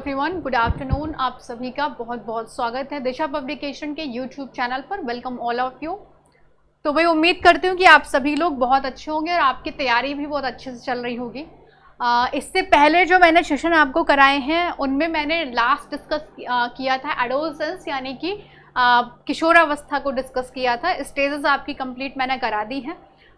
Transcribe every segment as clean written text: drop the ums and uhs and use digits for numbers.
Everyone, good afternoon. आप सभी का बहुत बहुत स्वागत है दिशा पब्लिकेशन के यूट्यूब चैनल पर। Welcome all of you. तो भाई उम्मीद करती हूँ कि आप सभी लोग बहुत अच्छे होंगे और आपकी तैयारी भी बहुत अच्छे से चल रही होगी। इससे पहले जो मैंने सेशन आपको कराए हैं उनमें मैंने लास्ट डिस्कस किया था एडोलसेंस यानी कि किशोरावस्था को डिस्कस किया था। स्टेजेस आपकी कंप्लीट मैंने करा दी है।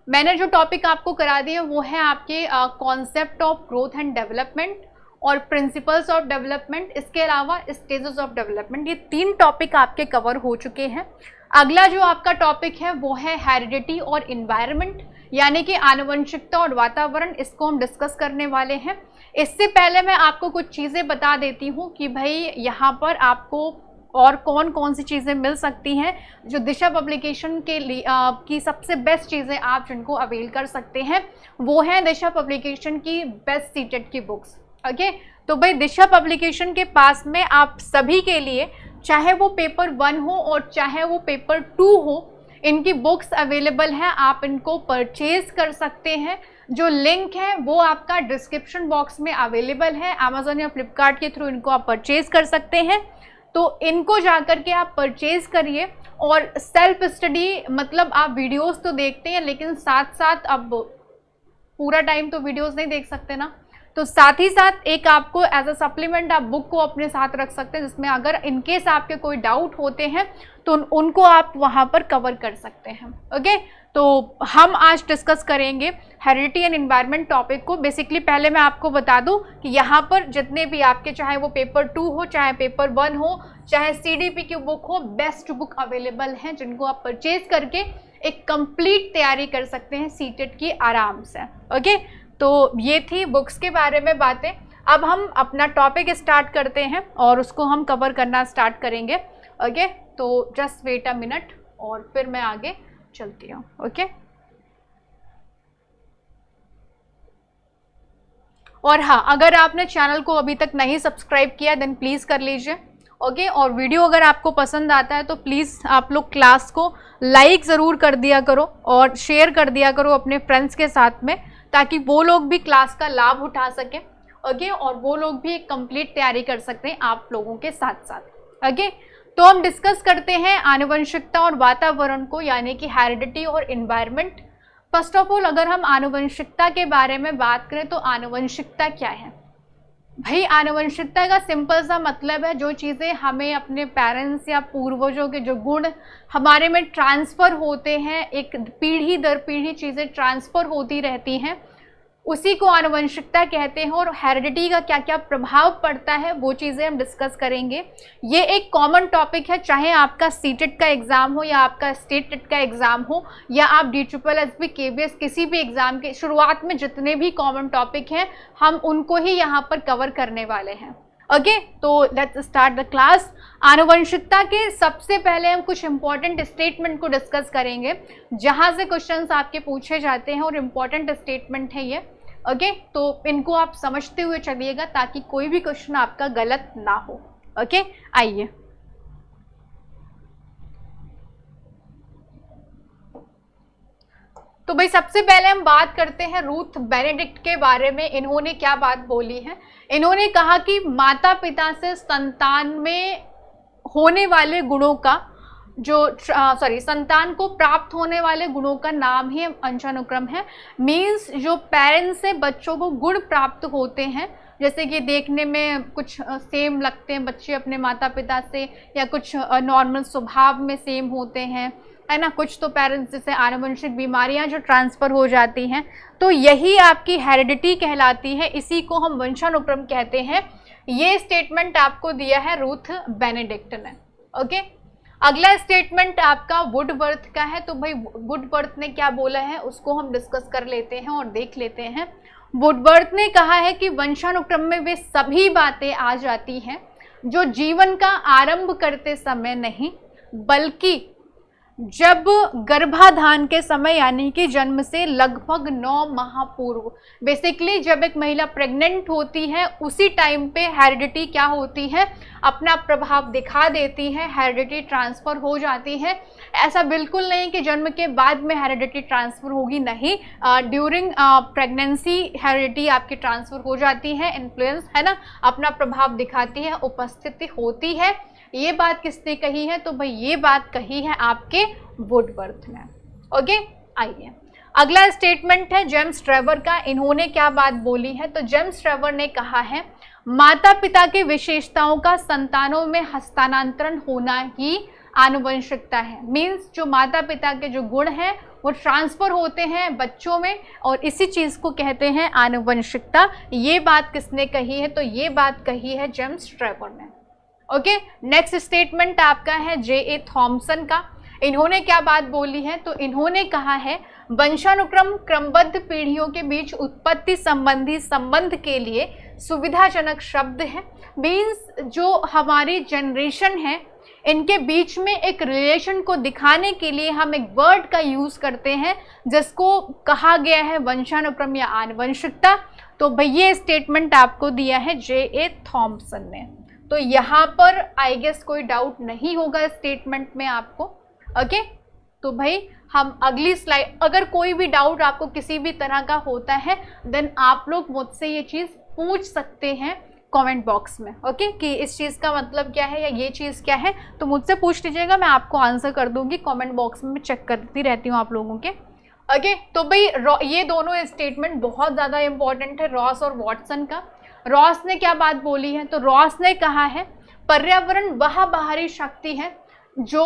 मैंने जो टॉपिक आपको करा दिए वो है आपके concept of growth and development और प्रिंसिपल्स ऑफ डेवलपमेंट, इसके अलावा स्टेजेस ऑफ डेवलपमेंट। ये 3 टॉपिक आपके कवर हो चुके हैं। अगला जो आपका टॉपिक है वो है हेरिडिटी और इन्वायरमेंट यानी कि आनुवंशिकता और वातावरण। इसको हम डिस्कस करने वाले हैं। इससे पहले मैं आपको कुछ चीज़ें बता देती हूँ कि भाई यहाँ पर आपको और कौन कौन सी चीज़ें मिल सकती हैं जो दिशा पब्लिकेशन के लिए की सबसे बेस्ट चीज़ें आप जिनको अवेल कर सकते हैं वो है दिशा पब्लिकेशन की बेस्ट सीटेड की बुक्स। ओके तो भाई दिशा पब्लिकेशन के पास में आप सभी के लिए चाहे वो पेपर 1 हो और चाहे वो पेपर 2 हो, इनकी बुक्स अवेलेबल हैं। आप इनको परचेज कर सकते हैं। जो लिंक है वो आपका डिस्क्रिप्शन बॉक्स में अवेलेबल है। अमेजोन या फ्लिपकार्ट के थ्रू इनको आप परचेज कर सकते हैं। तो इनको जाकर के आप परचेज करिए और सेल्फ स्टडी, मतलब आप वीडियोस तो देखते हैं लेकिन साथ साथ अब पूरा टाइम तो वीडियोस नहीं देख सकते ना, तो साथ ही साथ एक आपको एज अ सप्लीमेंट आप बुक को अपने साथ रख सकते हैं जिसमें अगर इनकेस आपके कोई डाउट होते हैं तो उनको आप वहाँ पर कवर कर सकते हैं। ओके तो हम आज डिस्कस करेंगे हेरिडिटी एंड एनवायरनमेंट टॉपिक को। बेसिकली पहले मैं आपको बता दूं कि यहाँ पर जितने भी आपके चाहे वो पेपर 2 हो, चाहे पेपर 1 हो, चाहे CDP की बुक हो, बेस्ट बुक अवेलेबल हैं जिनको आप परचेज करके एक कंप्लीट तैयारी कर सकते हैं सीटेट की आराम से। ओके तो ये थी बुक्स के बारे में बातें। अब हम अपना टॉपिक स्टार्ट करते हैं और उसको हम कवर करना स्टार्ट करेंगे। ओके तो जस्ट वेट अ मिनट और फिर मैं आगे चलती हूँ। ओके और हाँ, अगर आपने चैनल को अभी तक नहीं सब्सक्राइब किया देन प्लीज़ कर लीजिए। ओके और वीडियो अगर आपको पसंद आता है तो प्लीज़ आप लोग क्लास को लाइक ज़रूर कर दिया करो और शेयर कर दिया करो अपने फ्रेंड्स के साथ में, ताकि वो लोग भी क्लास का लाभ उठा सकें। ओके और वो लोग भी एक कंप्लीट तैयारी कर सकते हैं आप लोगों के साथ साथ। ओके तो हम डिस्कस करते हैं आनुवंशिकता और वातावरण को यानी कि हेरिडिटी और इन्वायरमेंट। फर्स्ट ऑफ ऑल अगर हम आनुवंशिकता के बारे में बात करें तो आनुवंशिकता क्या है भाई? आनुवंशिकता का सिंपल सा मतलब है जो चीज़ें हमें अपने पेरेंट्स या पूर्वजों के जो गुण हमारे में ट्रांसफ़र होते हैं, एक पीढ़ी दर पीढ़ी चीज़ें ट्रांसफ़र होती रहती हैं, उसी को आनुवंशिकता कहते हैं। और हेरिडिटी का क्या क्या प्रभाव पड़ता है वो चीज़ें हम डिस्कस करेंगे। ये एक कॉमन टॉपिक है, चाहे आपका सीटेट का एग्ज़ाम हो या आपका स्टेट टेट का एग्ज़ाम हो या आप DSSB KVS किसी भी एग्ज़ाम के शुरुआत में जितने भी कॉमन टॉपिक हैं हम उनको ही यहाँ पर कवर करने वाले हैं। ओके तो लेट्स स्टार्ट द क्लास। आनुवंशिकता के सबसे पहले हम कुछ इंपॉर्टेंट स्टेटमेंट को डिस्कस करेंगे जहाँ से क्वेश्चंस आपके पूछे जाते हैं और इम्पॉर्टेंट स्टेटमेंट है ये। ओके तो इनको आप समझते हुए चलिएगा ताकि कोई भी क्वेश्चन आपका गलत ना हो। ओके आइए तो भाई सबसे पहले हम बात करते हैं रूथ बेनेडिक्ट के बारे में। इन्होंने क्या बात बोली है? इन्होंने कहा कि माता पिता से संतान में होने वाले गुणों का संतान को प्राप्त होने वाले गुणों का नाम ही अंशानुक्रम है। मीन्स जो पेरेंट्स से बच्चों को गुण प्राप्त होते हैं, जैसे कि देखने में कुछ सेम लगते हैं बच्चे अपने माता पिता से, या कुछ नॉर्मल स्वभाव में सेम होते हैं, है ना। कुछ तो पेरेंट्स जैसे आनुवंशिक बीमारियां जो ट्रांसफ़र हो जाती हैं, तो यही आपकी हेरिडिटी कहलाती है, इसी को हम वंशानुक्रम कहते हैं। ये स्टेटमेंट आपको दिया है रूथ बेनेडिक्ट ने। ओके अगला स्टेटमेंट आपका वुडवर्थ का है। तो भाई वुडवर्थ ने क्या बोला है उसको हम डिस्कस कर लेते हैं और देख लेते हैं। वुडवर्थ ने कहा है कि वंशानुक्रम में वे सभी बातें आ जाती हैं जो जीवन का आरंभ करते समय नहीं बल्कि जब गर्भाधान के समय यानी कि जन्म से लगभग 9 माह पूर्व, बेसिकली जब एक महिला प्रेग्नेंट होती है उसी टाइम पे हेरिडिटी क्या होती है, अपना प्रभाव दिखा देती है, हेरिडिटी ट्रांसफर हो जाती है। ऐसा बिल्कुल नहीं कि जन्म के बाद में हेरिडिटी ट्रांसफर होगी, नहीं, ड्यूरिंग प्रेगनेंसी हेरिडिटी आपकी ट्रांसफर हो जाती है, इन्फ्लुएंस है ना, अपना प्रभाव दिखाती है, उपस्थिति होती है। ये बात किसने कही है, तो भाई ये बात कही है आपके वुडवर्थ ने। ओके, आइए अगला स्टेटमेंट है जेम्स ट्रेवर का। इन्होंने क्या बात बोली है, तो जेम्स ट्रेवर ने कहा है माता पिता की विशेषताओं का संतानों में हस्तांतरण होना ही आनुवंशिकता है। मीन्स जो माता पिता के जो गुण हैं वो ट्रांसफर होते हैं बच्चों में, और इसी चीज को कहते हैं आनुवंशिकता। ये बात किसने कही है, तो ये बात कही है जेम्स ट्रेवर ने। ओके, नेक्स्ट स्टेटमेंट आपका है जे.ए. थॉमसन का। इन्होंने क्या बात बोली है, तो इन्होंने कहा है वंशानुक्रम क्रमबद्ध पीढ़ियों के बीच उत्पत्ति संबंधी संबंध के लिए सुविधाजनक शब्द है। मीन्स जो हमारी जनरेशन है इनके बीच में एक रिलेशन को दिखाने के लिए हम एक वर्ड का यूज करते हैं जिसको कहा गया है वंशानुक्रम या आनुवंशिकता। तो भाई ये स्टेटमेंट आपको दिया है जे.ए. थॉमसन ने। तो यहाँ पर आई गेस कोई डाउट नहीं होगा स्टेटमेंट में आपको। ओके, तो भाई हम अगली स्लाइड, अगर कोई भी डाउट आपको किसी भी तरह का होता है देन आप लोग मुझसे ये चीज़ पूछ सकते हैं कमेंट बॉक्स में। ओके, कि इस चीज़ का मतलब क्या है या ये चीज़ क्या है, तो मुझसे पूछ लीजिएगा, मैं आपको आंसर कर दूंगी। कमेंट बॉक्स में चेक करती रहती हूँ आप लोगों के। ओके, तो भाई ये दोनों स्टेटमेंट बहुत ज़्यादा इंपॉर्टेंट है रॉस और वॉटसन का। रॉस ने क्या बात बोली है, तो रॉस ने कहा है पर्यावरण वह बाहरी शक्ति है जो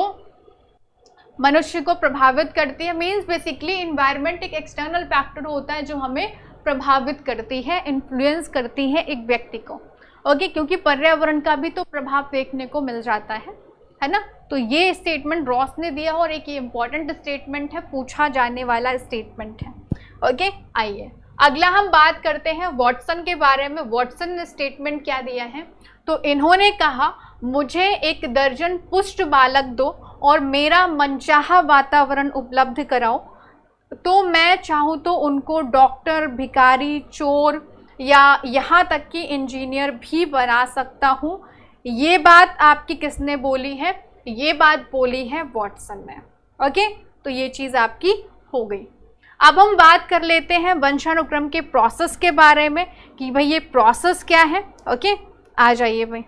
मनुष्य को प्रभावित करती है। मीन्स बेसिकली इन्वायरमेंट एक एक्सटर्नल फैक्टर होता है जो हमें प्रभावित करती है, इन्फ्लुएंस करती है एक व्यक्ति को। ओके, क्योंकि पर्यावरण का भी तो प्रभाव देखने को मिल जाता है ना। तो ये स्टेटमेंट रॉस ने दिया और एक ये इंपॉर्टेंट स्टेटमेंट है, पूछा जाने वाला स्टेटमेंट है। ओके, आइए अगला हम बात करते हैं वॉटसन के बारे में। वॉटसन ने स्टेटमेंट क्या दिया है, तो इन्होंने कहा मुझे 1 दर्जन पुष्ट बालक दो और मेरा मनचाहा वातावरण उपलब्ध कराओ, तो मैं चाहूँ तो उनको डॉक्टर, भिखारी, चोर या यहाँ तक कि इंजीनियर भी बना सकता हूँ। ये बात आपकी किसने बोली है, ये बात बोली है वॉटसन ने। ओके, तो ये चीज़ आपकी हो गई। अब हम बात कर लेते हैं वंशानुक्रम के प्रोसेस के बारे में कि भाई ये प्रोसेस क्या है। ओके, आ जाइए भाई।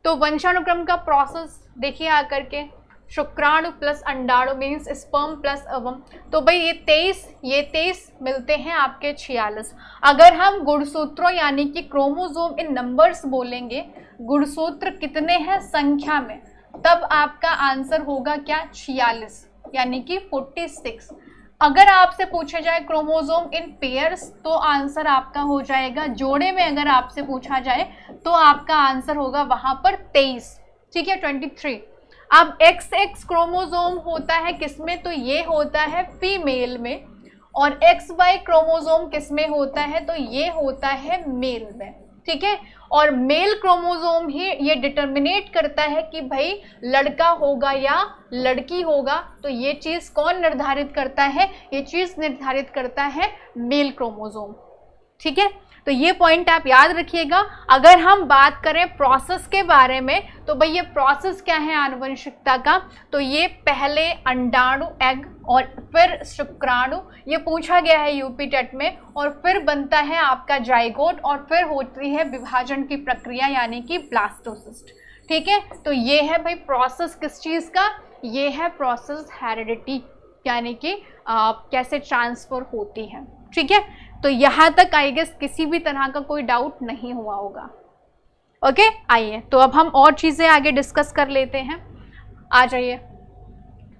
तो वंशानुक्रम का प्रोसेस देखिए आकर के, शुक्राणु प्लस अंडाणु मीन्स स्पर्म प्लस अवम। तो भाई ये 23 मिलते हैं आपके 46। अगर हम गुणसूत्रों यानी कि क्रोमोसोम इन नंबर्स बोलेंगे, गुणसूत्र कितने हैं संख्या में, तब आपका आंसर होगा क्या 46 यानी कि 46। अगर आपसे पूछा जाए क्रोमोसोम इन पेयर्स तो आंसर आपका हो जाएगा, जोड़े में अगर आपसे पूछा जाए तो आपका आंसर होगा वहां पर 23, ठीक है 23। अब XX क्रोमोसोम होता है किसमें, तो ये होता है फीमेल में, और XY क्रोमोसोम किसमें होता है, तो ये होता है मेल में, ठीक है। और मेल क्रोमोसोम ही ये डिटर्मिनेट करता है कि भाई लड़का होगा या लड़की होगा। तो ये चीज़ कौन निर्धारित करता है, ये चीज़ निर्धारित करता है मेल क्रोमोसोम, ठीक है। तो ये पॉइंट आप याद रखिएगा। अगर हम बात करें प्रोसेस के बारे में, तो भाई ये प्रोसेस क्या है आनुवंशिकता का, तो ये पहले अंडाणु एग और फिर शुक्राणु, ये पूछा गया है यूपी टेट में, और फिर बनता है आपका जाइगोट, और फिर होती है विभाजन की प्रक्रिया यानी कि ब्लास्टोसिस्ट, ठीक है। तो ये है भाई प्रोसेस किस चीज़ का, ये है प्रोसेस हेरिडिटी यानी कि कैसे ट्रांसफर होती है, ठीक है। तो यहाँ तक आई गेस किसी भी तरह का कोई डाउट नहीं हुआ होगा। ओके, आइए तो अब हम और चीज़ें आगे डिस्कस कर लेते हैं। आ जाइए,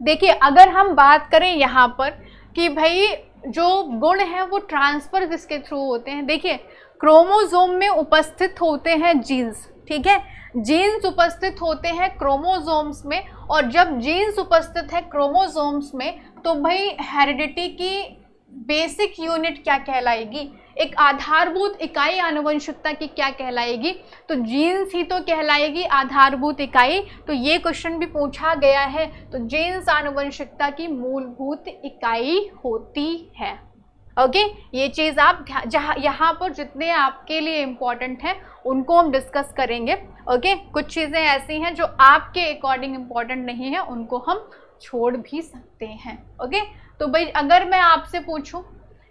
देखिए अगर हम बात करें यहाँ पर कि भाई जो गुण हैं वो ट्रांसफर किसके थ्रू होते हैं, देखिए क्रोमोसोम में उपस्थित होते हैं जीन्स, ठीक है। जीन्स उपस्थित होते हैं क्रोमोसोम्स में, और जब जीन्स उपस्थित है क्रोमोसोम्स में तो भाई हेरिडिटी की बेसिक यूनिट क्या कहलाएगी, एक आधारभूत इकाई आनुवंशिकता की क्या कहलाएगी? तो जीन्स ही तो कहलाएगी आधारभूत इकाई। तो ये क्वेश्चन भी पूछा गया है। तो जीन्स आनुवंशिकता की मूलभूत इकाई होती है। ओके, ये चीज़ आप जहाँ यहाँ पर जितने आपके लिए इम्पॉर्टेंट है उनको हम डिस्कस करेंगे। ओके, कुछ चीज़ें ऐसी हैं जो आपके अकॉर्डिंग इम्पॉर्टेंट नहीं है, उनको हम छोड़ भी सकते हैं। ओके, तो भाई अगर मैं आपसे पूछूं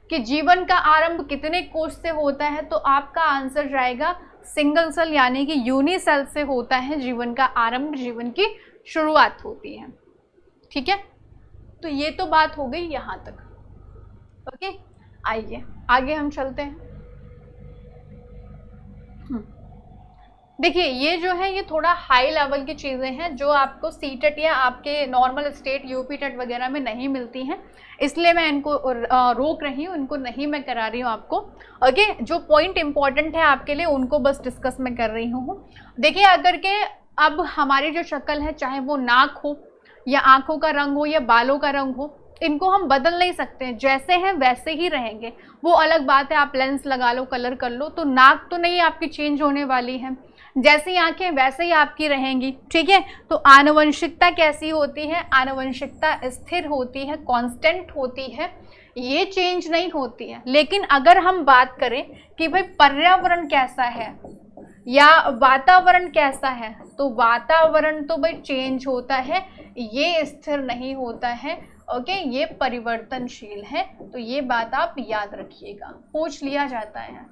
कि जीवन का आरंभ कितने कोश से होता है, तो आपका आंसर जाएगा सिंगल सेल यानी कि यूनिसेल से होता है जीवन का आरंभ, जीवन की शुरुआत होती है। ठीक है, तो ये तो बात हो गई यहाँ तक। ओके, आइए आगे हम चलते हैं। देखिए ये जो है ये थोड़ा हाई लेवल की चीज़ें हैं जो आपको सीटेट या आपके नॉर्मल स्टेट यूपी टेट वगैरह में नहीं मिलती हैं, इसलिए मैं इनको रोक रही हूँ, इनको नहीं मैं करा रही हूँ आपको। ओके, जो पॉइंट इंपॉर्टेंट है आपके लिए उनको बस डिस्कस मैं कर रही हूँ। देखिए अगर के अब हमारी जो शक्ल है, चाहे वो नाक हो या आँखों का रंग हो या बालों का रंग हो, इनको हम बदल नहीं सकते हैं, जैसे हैं वैसे ही रहेंगे। वो अलग बात है, आप लेंस लगा लो, कलर कर लो, तो नाक तो नहीं आपकी चेंज होने वाली है, जैसी आंखें वैसे ही आपकी रहेंगी। ठीक है, तो आनुवंशिकता कैसी होती है? आनुवंशिकता स्थिर होती है, कांस्टेंट होती है, ये चेंज नहीं होती है। लेकिन अगर हम बात करें कि भाई पर्यावरण कैसा है या वातावरण कैसा है, तो वातावरण तो भाई चेंज होता है, ये स्थिर नहीं होता है। ओके, ये परिवर्तनशील है, तो ये बात आप याद रखिएगा, पूछ लिया जाता है।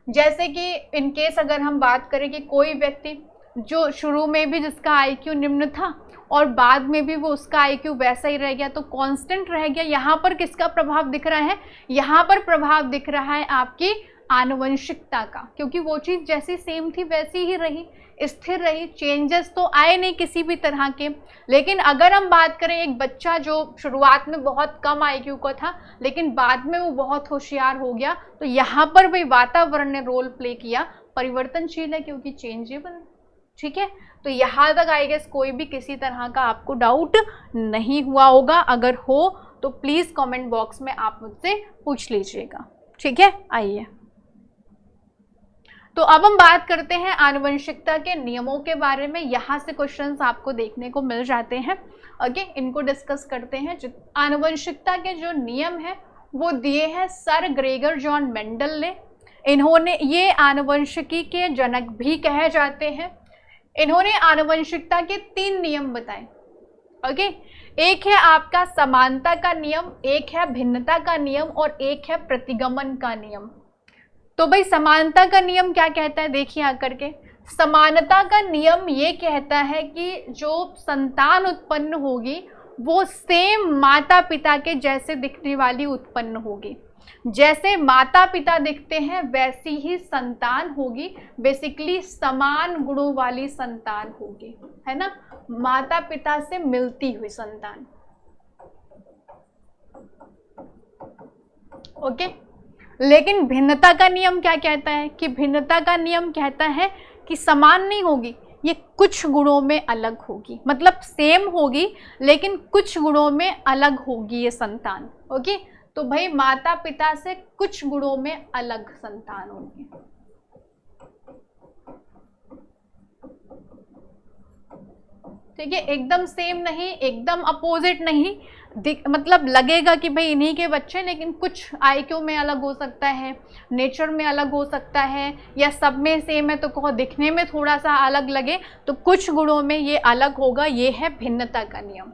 जैसे कि इन केस अगर हम बात करें कि कोई व्यक्ति जो शुरू में भी जिसका आईक्यू निम्न था और बाद में भी वो उसका आईक्यू वैसा ही रह गया, तो कांस्टेंट रह गया, यहाँ पर किसका प्रभाव दिख रहा है? यहाँ पर प्रभाव दिख रहा है आपकी आनुवंशिकता का, क्योंकि वो चीज़ जैसी सेम थी वैसी ही रही, स्थिर रही, चेंजेस तो आए नहीं किसी भी तरह के। लेकिन अगर हम बात करें एक बच्चा जो शुरुआत में बहुत कम आईक्यू का था लेकिन बाद में वो बहुत होशियार हो गया, तो यहाँ पर भी वातावरण ने रोल प्ले किया, परिवर्तनशील है क्योंकि चेंजेबल। ठीक है, तो यहाँ तक आई गेस कोई भी किसी तरह का आपको डाउट नहीं हुआ होगा, अगर हो तो प्लीज़ कमेंट बॉक्स में आप मुझसे पूछ लीजिएगा। ठीक है, आइए तो अब हम बात करते हैं आनुवंशिकता के नियमों के बारे में। यहाँ से क्वेश्चंस आपको देखने को मिल जाते हैं। ओके, इनको डिस्कस करते हैं। आनुवंशिकता के जो नियम है वो दिए हैं सर ग्रेगर जॉन मेंडल ने। इन्होंने ये आनुवंशिकी के जनक भी कहे जाते हैं। इन्होंने आनुवंशिकता के 3 नियम बताए। ओके, एक है आपका समानता का नियम, एक है भिन्नता का नियम और एक है प्रतिगमन का नियम। तो भाई समानता का नियम क्या कहता है, देखिए आकर के। समानता का नियम ये कहता है कि जो संतान उत्पन्न होगी वो सेम माता पिता के जैसे दिखने वाली उत्पन्न होगी। जैसे माता पिता दिखते हैं वैसी ही संतान होगी, बेसिकली समान गुणों वाली संतान होगी, है ना, माता पिता से मिलती हुई संतान। ओके, लेकिन भिन्नता का नियम क्या कहता है कि भिन्नता का नियम कहता है कि समान नहीं होगी, ये कुछ गुणों में अलग होगी, मतलब सेम होगी लेकिन कुछ गुणों में अलग होगी ये संतान। ओके, तो भाई माता पिता से कुछ गुणों में अलग संतान होगी। ठीक है, एकदम सेम नहीं, एकदम अपोजिट नहीं, मतलब लगेगा कि भाई इन्हीं के बच्चे, लेकिन कुछ आईक्यू में अलग हो सकता है, नेचर में अलग हो सकता है, या सब में सेम है तो कहो दिखने में थोड़ा सा अलग लगे, तो कुछ गुणों में ये अलग होगा, ये है भिन्नता का नियम।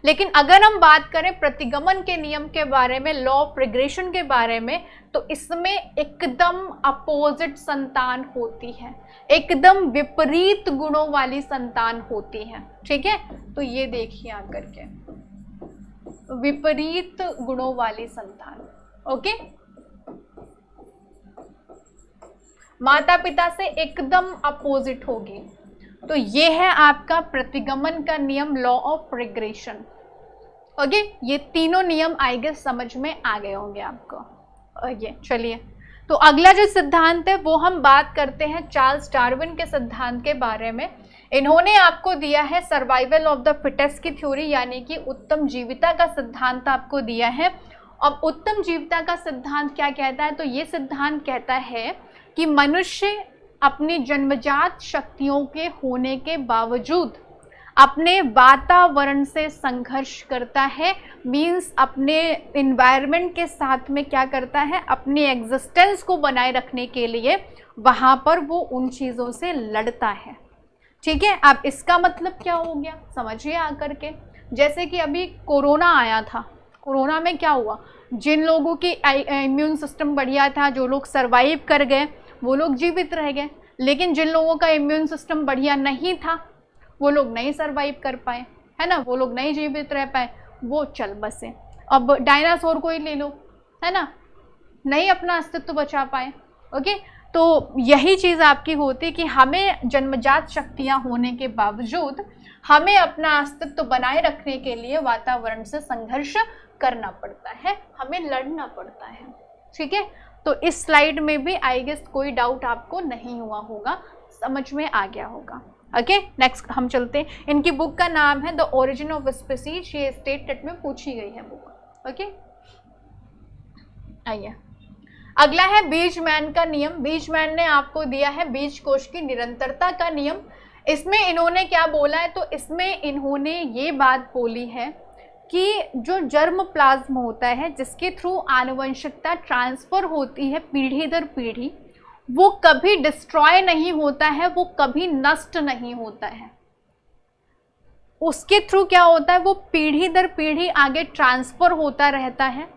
लेकिन अगर हम बात करें प्रतिगमन के नियम के बारे में, लॉ ऑफ रिग्रेशन के बारे में, तो इसमें एकदम अपोजिट संतान होती है, एकदम विपरीत गुणों वाली संतान होती है। ठीक है, तो ये देखिए आकर के विपरीत गुणों वाली संतान। ओके, माता पिता से एकदम अपोजिट होगी, तो ये है आपका प्रतिगमन का नियम, लॉ ऑफ रिग्रेशन। ओके, ये तीनों नियम आई गेस समझ में आ गए होंगे आपको। ये चलिए, तो अगला जो सिद्धांत है वो हम बात करते हैं चार्ल्स डार्विन के सिद्धांत के बारे में। इन्होंने आपको दिया है सर्वाइवल ऑफ द फिटेस्ट की थ्योरी, यानी कि उत्तम जीविता का सिद्धांत आपको दिया है। अब उत्तम जीवता का सिद्धांत क्या कहता है? तो ये सिद्धांत कहता है कि मनुष्य अपनी जन्मजात शक्तियों के होने के बावजूद अपने वातावरण से संघर्ष करता है, मीन्स अपने इन्वायरमेंट के साथ में क्या करता है, अपनी एग्जिस्टेंस को बनाए रखने के लिए वहां पर वो उन चीज़ों से लड़ता है। ठीक है, अब इसका मतलब क्या हो गया समझिए आकर के। जैसे कि अभी कोरोना आया था, कोरोना में क्या हुआ, जिन लोगों की इम्यून सिस्टम बढ़िया था, जो लोग सरवाइव कर गए वो लोग जीवित रह गए, लेकिन जिन लोगों का इम्यून सिस्टम बढ़िया नहीं था वो लोग नहीं सरवाइव कर पाए, है ना, वो लोग नहीं जीवित रह पाए, वो चल बसे। अब डायनासोर को ही ले लो, है ना, नहीं अपना अस्तित्व बचा पाए। ओके, तो यही चीज़ आपकी होती कि हमें जन्मजात शक्तियाँ होने के बावजूद हमें अपना अस्तित्व बनाए रखने के लिए वातावरण से संघर्ष करना पड़ता है, हमें लड़ना पड़ता है। ठीक है, तो इस स्लाइड में भी आई गेस कोई डाउट आपको नहीं हुआ होगा, समझ में आ गया होगा। ओके, नेक्स्ट हम चलते हैं। इनकी बुक का नाम है द ओरिजिन ऑफ स्पीसीज, ये स्टेट टेट में पूछी गई है बुक। ओके, आइए अगला है बीजमैन का नियम। बीजमैन ने आपको दिया है बीज कोश की निरंतरता का नियम। इसमें इन्होंने क्या बोला है, तो इसमें इन्होंने ये बात बोली है कि जो जर्म प्लाज्म होता है जिसके थ्रू आनुवंशिकता ट्रांसफर होती है पीढ़ी दर पीढ़ी, वो कभी डिस्ट्रॉय नहीं होता है, वो कभी नष्ट नहीं होता है। उसके थ्रू क्या होता है, वो पीढ़ी दर पीढ़ी आगे ट्रांसफर होता रहता है।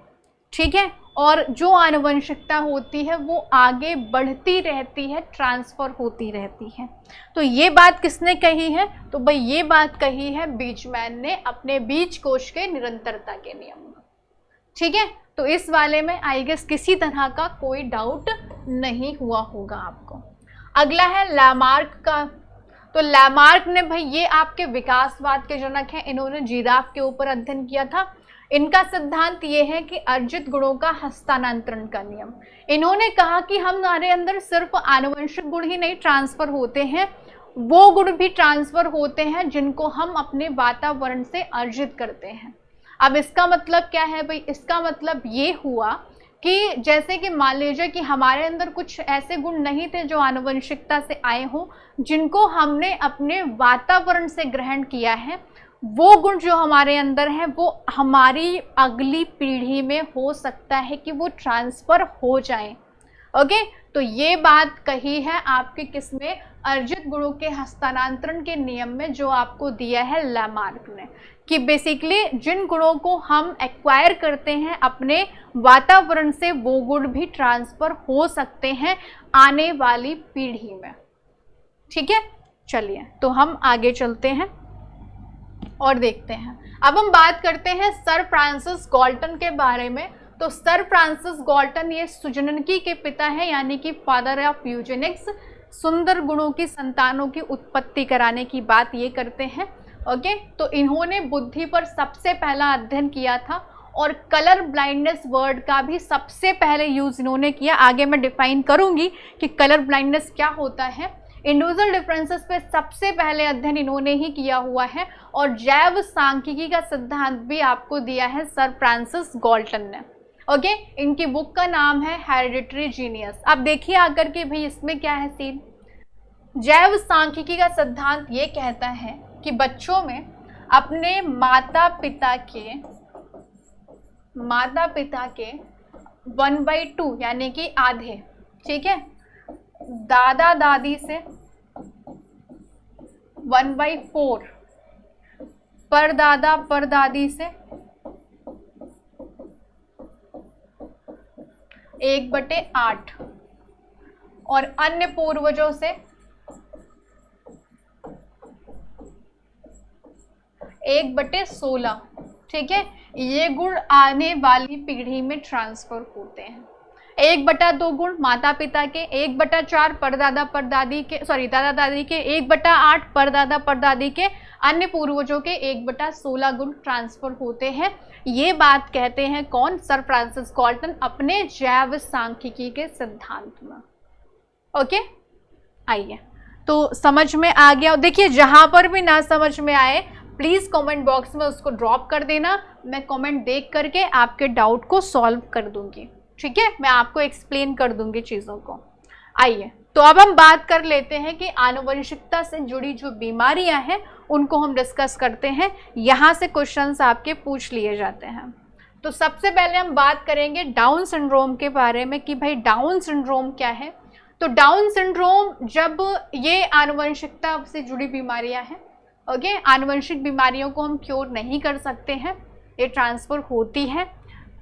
ठीक है, और जो आनुवंशिकता होती है वो आगे बढ़ती रहती है, ट्रांसफर होती रहती है। तो ये बात किसने कही है, तो भाई ये बात कही है बीजमैन ने अपने बीज कोश के निरंतरता के नियम में। ठीक है, तो इस वाले में आई गेस किसी तरह का कोई डाउट नहीं हुआ होगा आपको। अगला है लैमार्क का। तो लैमार्क ने भाई ये आपके विकासवाद के जनक हैं, इन्होंने जिराफ के ऊपर अध्ययन किया था। इनका सिद्धांत ये है कि अर्जित गुणों का हस्तांतरण का नियम। इन्होंने कहा कि हमारे अंदर सिर्फ आनुवंशिक गुण ही नहीं ट्रांसफर होते हैं, वो गुण भी ट्रांसफर होते हैं जिनको हम अपने वातावरण से अर्जित करते हैं। अब इसका मतलब क्या है भाई, इसका मतलब ये हुआ कि जैसे कि मान लीजिए कि हमारे अंदर कुछ ऐसे गुण नहीं थे जो आनुवंशिकता से आए हों, जिनको हमने अपने वातावरण से ग्रहण किया है, वो गुण जो हमारे अंदर है वो हमारी अगली पीढ़ी में हो सकता है कि वो ट्रांसफर हो जाए। ओके, तो ये बात कही है आपके किसमें, अर्जित गुणों के हस्तांतरण के नियम में, जो आपको दिया है लैमार्क ने, कि बेसिकली जिन गुणों को हम एक्वायर करते हैं अपने वातावरण से, वो गुण भी ट्रांसफर हो सकते हैं आने वाली पीढ़ी में। ठीक है, चलिए तो हम आगे चलते हैं और देखते हैं। अब हम बात करते हैं सर फ्रांसिस गाल्टन के बारे में। तो सर फ्रांसिस गाल्टन ये सुजनकी के पिता है, यानी कि फादर ऑफ यूजेनिक्स। सुंदर गुणों की संतानों की उत्पत्ति कराने की बात ये करते हैं। ओके, तो इन्होंने बुद्धि पर सबसे पहला अध्ययन किया था और कलर ब्लाइंडनेस वर्ड का भी सबसे पहले यूज इन्होंने किया। आगे मैं डिफाइन करूंगी कि कलर ब्लाइंडनेस क्या होता है। इंडिविजुअल डिफरेंसेस पे सबसे पहले अध्ययन इन्होंने ही किया हुआ है और जैव सांख्यिकी का सिद्धांत भी आपको दिया है सर फ्रांसिस गाल्टन ने। ओके, इनकी बुक का नाम है हेरिडिटरी जीनियस। अब देखिए आकर के भाई इसमें क्या है सीन। जैव सांख्यिकी का सिद्धांत ये कहता है कि बच्चों में अपने माता पिता के 1/2 यानी कि आधे, ठीक है, दादा दादी से 1/4, परदादा परदादी से 1/8 और अन्य पूर्वजों से 1/16। ठीक है, ये गुण आने वाली पीढ़ी में ट्रांसफर होते हैं। 1/2 गुण माता पिता के, 1/4 परदादा परदादी के, दादा दादी के, 1/8 परदादा परदादी के, अन्य पूर्वजों के 1/16 गुण ट्रांसफर होते हैं। ये बात कहते हैं कौन, सर फ्रांसिस गाल्टन अपने जैव सांख्यिकी के सिद्धांत में। ओके, आइए तो समझ में आ गया। देखिए जहां पर भी ना समझ में आए प्लीज़ कमेंट बॉक्स में उसको ड्रॉप कर देना, मैं कमेंट देख करके आपके डाउट को सॉल्व कर दूंगी, ठीक है, मैं आपको एक्सप्लेन कर दूंगी चीज़ों को। आइए तो अब हम बात कर लेते हैं कि आनुवंशिकता से जुड़ी जो बीमारियां हैं उनको हम डिस्कस करते हैं। यहाँ से क्वेश्चंस आपके पूछ लिए जाते हैं। तो सबसे पहले हम बात करेंगे डाउन सिंड्रोम के बारे में कि भाई डाउन सिंड्रोम क्या है। तो डाउन सिंड्रोम जब ये आनुवंशिकता से जुड़ी बीमारियां हैं, ओके, आनुवंशिक बीमारियों को हम क्योर नहीं कर सकते हैं, ये ट्रांसफर होती है।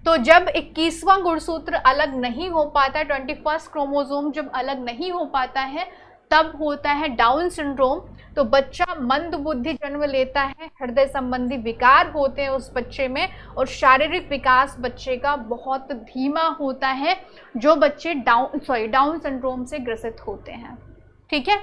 तो जब 21वां गुणसूत्र अलग नहीं हो पाता, 21st क्रोमोसोम जब अलग नहीं हो पाता है, तब होता है डाउन सिंड्रोम। तो बच्चा मंद बुद्धि जन्म लेता है, हृदय संबंधी विकार होते हैं उस बच्चे में, और शारीरिक विकास बच्चे का बहुत धीमा होता है, जो बच्चे डाउन सिंड्रोम से ग्रसित होते हैं, ठीक है।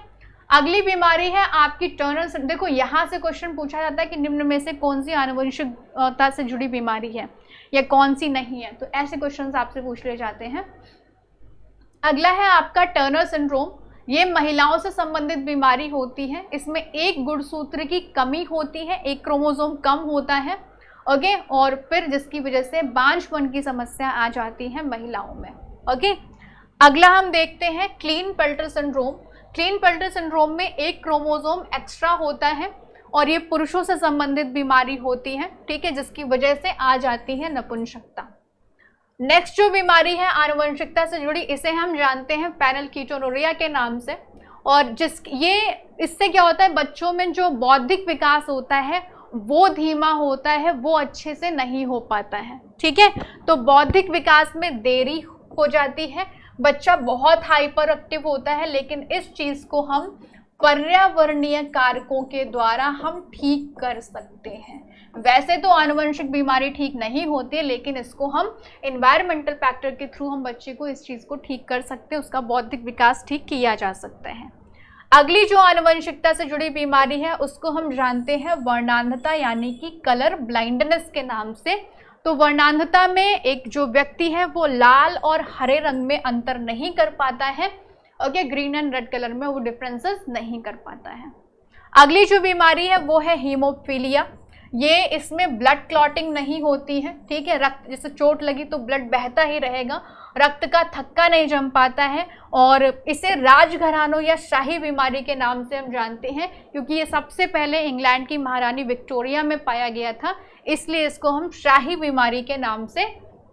अगली बीमारी है आपकी टर्नर सिंड्रोम। देखो यहाँ से क्वेश्चन पूछा जाता है कि निम्न में से कौन सी आनुवंशिकता से जुड़ी बीमारी है या कौन सी नहीं है, तो ऐसे क्वेश्चंस आपसे पूछ लिए जाते हैं। अगला है आपका टर्नर सिंड्रोम। ये महिलाओं से संबंधित बीमारी होती है, इसमें एक गुणसूत्र की कमी होती है, एक क्रोमोसोम कम होता है, ओके, और फिर जिसकी वजह से बांझपन की समस्या आ जाती है महिलाओं में, ओके। अगला हम देखते हैं क्लीन-पेल्टर सिंड्रोम। क्लीन-पेल्टर सिंड्रोम में एक क्रोमोसोम एक्स्ट्रा होता है और ये पुरुषों से संबंधित बीमारी होती है, ठीक है, जिसकी वजह से आ जाती है नपुंसकता। नेक्स्ट जो बीमारी है आनुवंशिकता से जुड़ी, इसे हम जानते हैं फेनिलकीटोनुरिया के नाम से, और इससे क्या होता है, बच्चों में जो बौद्धिक विकास होता है वो धीमा होता है, वो अच्छे से नहीं हो पाता है, ठीक है। तो बौद्धिक विकास में देरी हो जाती है, बच्चा बहुत हाइपर एक्टिव होता है, लेकिन इस चीज को हम पर्यावरणीय कारकों के द्वारा हम ठीक कर सकते हैं। वैसे तो आनुवंशिक बीमारी ठीक नहीं होती, लेकिन इसको हम एनवायरमेंटल फैक्टर के थ्रू हम बच्चे को इस चीज़ को ठीक कर सकते हैं, उसका बौद्धिक विकास ठीक किया जा सकता है। अगली जो आनुवंशिकता से जुड़ी बीमारी है उसको हम जानते हैं वर्णांधता, यानी कि कलर ब्लाइंडनेस के नाम से। तो वर्णांधता में एक जो व्यक्ति है वो लाल और हरे रंग में अंतर नहीं कर पाता है, okay, green and red colour में वो डिफरेंसेस नहीं कर पाता है। अगली जो बीमारी है वो है हीमोफीलिया। ये इसमें ब्लड क्लॉटिंग नहीं होती है, ठीक है, रक्त जैसे चोट लगी तो ब्लड बहता ही रहेगा, रक्त का थक्का नहीं जम पाता है, और इसे राजघरानों या शाही बीमारी के नाम से हम जानते हैं, क्योंकि ये सबसे पहले इंग्लैंड की महारानी विक्टोरिया में पाया गया था, इसलिए इसको हम शाही बीमारी के नाम से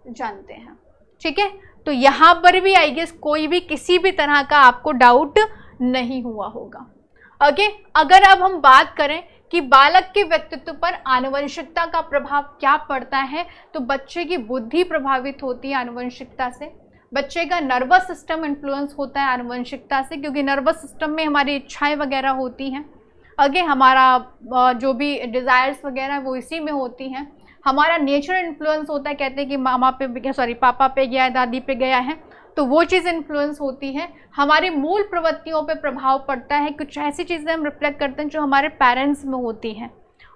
जानते हैं, ठीक है। तो यहाँ पर भी आई गेस कोई भी किसी भी तरह का आपको डाउट नहीं हुआ होगा, ओके। अगर अब हम बात करें कि बालक के व्यक्तित्व पर आनुवंशिकता का प्रभाव क्या पड़ता है, तो बच्चे की बुद्धि प्रभावित होती है आनुवंशिकता से, बच्चे का नर्वस सिस्टम इन्फ्लुएंस होता है आनुवंशिकता से, क्योंकि नर्वस सिस्टम में हमारी इच्छाएं वगैरह होती हैं, आगे हमारा जो भी डिज़ायर्स वगैरह वो इसी में होती हैं। हमारा नेचर इन्फ्लुएंस होता है, कहते हैं कि पापा पे गया है, दादी पे गया है, तो वो चीज़ इन्फ्लुएंस होती है। हमारी मूल प्रवृत्तियों पे प्रभाव पड़ता है, कुछ ऐसी चीज़ें हम रिफ्लेक्ट करते हैं जो हमारे पेरेंट्स में होती हैं,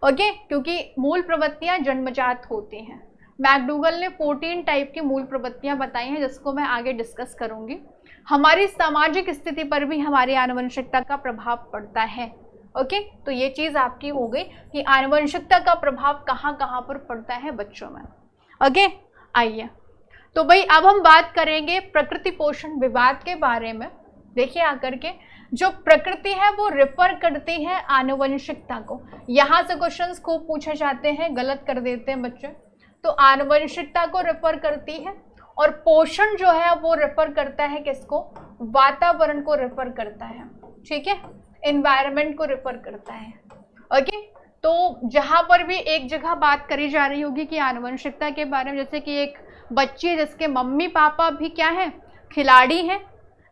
ओके, क्योंकि मूल प्रवृत्तियाँ जन्मजात होती हैं। मैकडूगल ने 14 टाइप की मूल प्रवृत्तियाँ बताई हैं, जिसको मैं आगे डिस्कस करूँगी। हमारी सामाजिक स्थिति पर भी हमारी आनुवंशिकता का प्रभाव पड़ता है, ओके। तो ये चीज़ आपकी हो गई कि आनुवंशिकता का प्रभाव कहाँ कहाँ पर पड़ता है बच्चों में, ओके। आइए तो भाई अब हम बात करेंगे प्रकृति पोषण विवाद के बारे में। देखिए आकर के जो प्रकृति है वो रेफर करती है आनुवंशिकता को। यहाँ से क्वेश्चंस खूब पूछे जाते हैं, गलत कर देते हैं बच्चे। तो आनुवंशिकता को रेफर करती है, और पोषण जो है वो रेफर करता है किसको, वातावरण को रेफर करता है, ठीक है, एनवायरनमेंट को रेफर करता है, ओके। तो जहाँ पर भी एक जगह बात करी जा रही होगी कि आनुवंशिकता के बारे में, जैसे कि एक बच्ची है जिसके मम्मी पापा भी क्या है, खिलाड़ी हैं,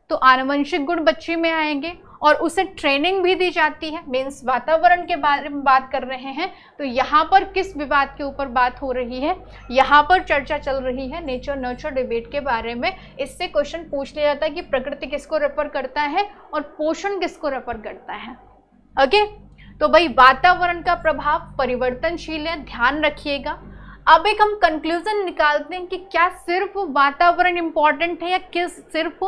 तो आनुवंशिक गुण बच्ची में आएंगे, और उसे ट्रेनिंग भी दी जाती है, मीन्स वातावरण के बारे में बात कर रहे हैं। तो यहाँ पर किस विवाद के ऊपर बात हो रही है, यहाँ पर चर्चा चल रही है नेचर नर्चर डिबेट के बारे में। इससे क्वेश्चन पूछ लिया जाता है कि प्रकृति किसको रेफर करता है और पोषण किसको रेफर करता है, ओके। तो भाई वातावरण का प्रभाव परिवर्तनशील है, ध्यान रखिएगा। अब एक हम कंक्लूजन निकालते हैं कि क्या सिर्फ वातावरण इम्पॉर्टेंट है या किस सिर्फ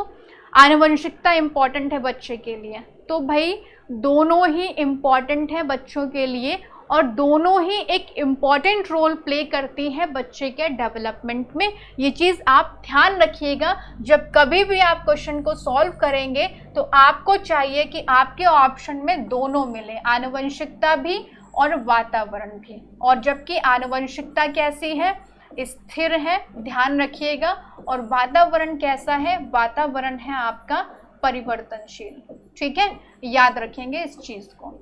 आनुवंशिकता इम्पॉर्टेंट है बच्चे के लिए। तो भाई दोनों ही इम्पॉर्टेंट है बच्चों के लिए, और दोनों ही एक इम्पॉर्टेंट रोल प्ले करती है बच्चे के डेवलपमेंट में। ये चीज़ आप ध्यान रखिएगा, जब कभी भी आप क्वेश्चन को सॉल्व करेंगे तो आपको चाहिए कि आपके ऑप्शन में दोनों मिले, आनुवंशिकता भी और वातावरण भी। और जबकि आनुवंशिकता कैसी है, स्थिर है, ध्यान रखिएगा, और वातावरण कैसा है, वातावरण है आपका परिवर्तनशील। ठीक है, याद रखेंगे इस चीज को।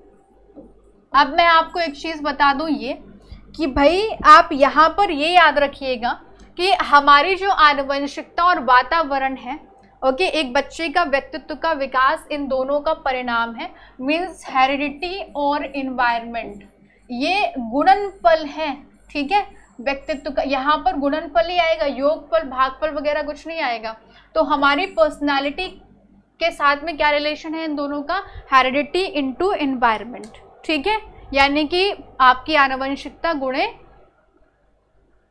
अब मैं आपको एक चीज बता दूं ये कि भाई आप यहाँ पर ये याद रखिएगा कि हमारी जो आनुवंशिकता और वातावरण है, ओके, एक बच्चे का व्यक्तित्व का विकास इन दोनों का परिणाम है, मीन्स हेरिडिटी और इन्वायरमेंट, ये गुणनफल है। ठीक है, व्यक्तित्व का यहाँ पर गुणनफल ही आएगा, योगफल भागफल वगैरह कुछ नहीं आएगा। तो हमारी पर्सनालिटी के साथ में क्या रिलेशन है इन दोनों का, हेरिडिटी इनटू एनवायरनमेंट। ठीक है, यानी कि आपकी आनुवंशिकता गुणे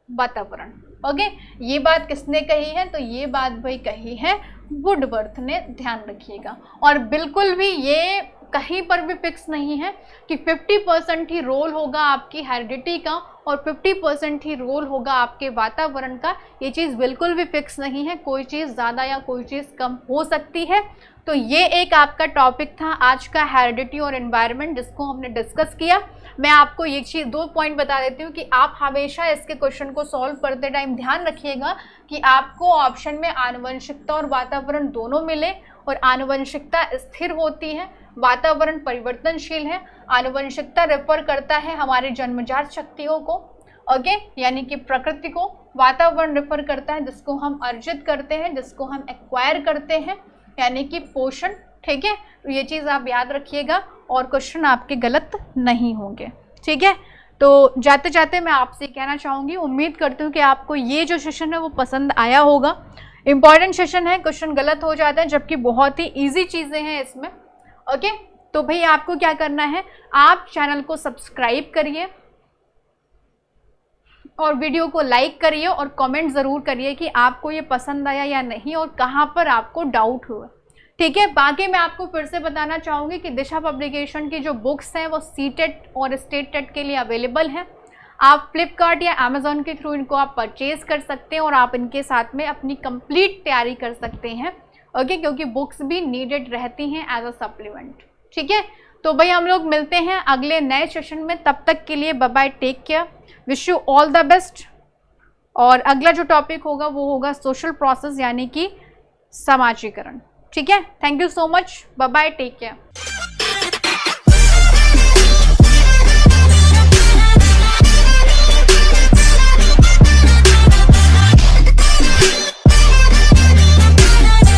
वातावरण। ओके, ये बात किसने कही है, तो ये बात भाई कही है वुडवर्थ ने, ध्यान रखिएगा। और बिल्कुल भी ये कहीं पर भी फिक्स नहीं है कि 50% ही रोल होगा आपकी हेरिडिटी का और 50% ही रोल होगा आपके वातावरण का। ये चीज़ बिल्कुल भी फिक्स नहीं है, कोई चीज़ ज़्यादा या कोई चीज़ कम हो सकती है। तो ये एक आपका टॉपिक था आज का, हेरिडिटी और एनवायरनमेंट, जिसको हमने डिस्कस किया। मैं आपको ये चीज़ 2 पॉइंट बता देती हूँ कि आप हमेशा इसके क्वेश्चन को सॉल्व करते टाइम ध्यान रखिएगा कि आपको ऑप्शन में आनुवंशिकता और वातावरण दोनों मिले, और आनुवंशिकता स्थिर होती है, वातावरण परिवर्तनशील है। आनुवंशिकता रेफर करता है हमारे जन्मजात शक्तियों को, ओके, यानी कि प्रकृति को। वातावरण रेफर करता है जिसको हम अर्जित करते हैं, जिसको हम एक्वायर करते हैं, यानी कि पोषण। ठीक है, तो ये चीज़ आप याद रखिएगा और क्वेश्चन आपके गलत नहीं होंगे। ठीक है, तो जाते जाते मैं आपसे कहना चाहूँगी, उम्मीद करती हूँ कि आपको ये जो सेशन है वो पसंद आया होगा। इम्पॉर्टेंट सेशन है, क्वेश्चन गलत हो जाते हैं, जबकि बहुत ही ईजी चीज़ें हैं इसमें। ओके, तो भाई आपको क्या करना है, आप चैनल को सब्सक्राइब करिए और वीडियो को लाइक करिए और कमेंट ज़रूर करिए कि आपको ये पसंद आया या नहीं और कहाँ पर आपको डाउट हुआ। ठीक है, बाकी मैं आपको फिर से बताना चाहूँगी कि दिशा पब्लिकेशन की जो बुक्स हैं वो सीटेट और स्टेट टेट के लिए अवेलेबल हैं। आप फ्लिपकार्ट या अमेज़ॉन के थ्रू इनको आप परचेज़ कर सकते हैं और आप इनके साथ में अपनी कंप्लीट तैयारी कर सकते हैं। ओके, क्योंकि बुक्स भी नीडेड रहती हैं एज अ सप्लीमेंट। ठीक है, तो भाई हम लोग मिलते हैं अगले नए सेशन में, तब तक के लिए bye bye, take care, wish you all the best. और अगला जो टॉपिक होगा वो होगा सोशल प्रोसेस, यानी कि समाजीकरण। ठीक है, thank you so much, bye bye, take care.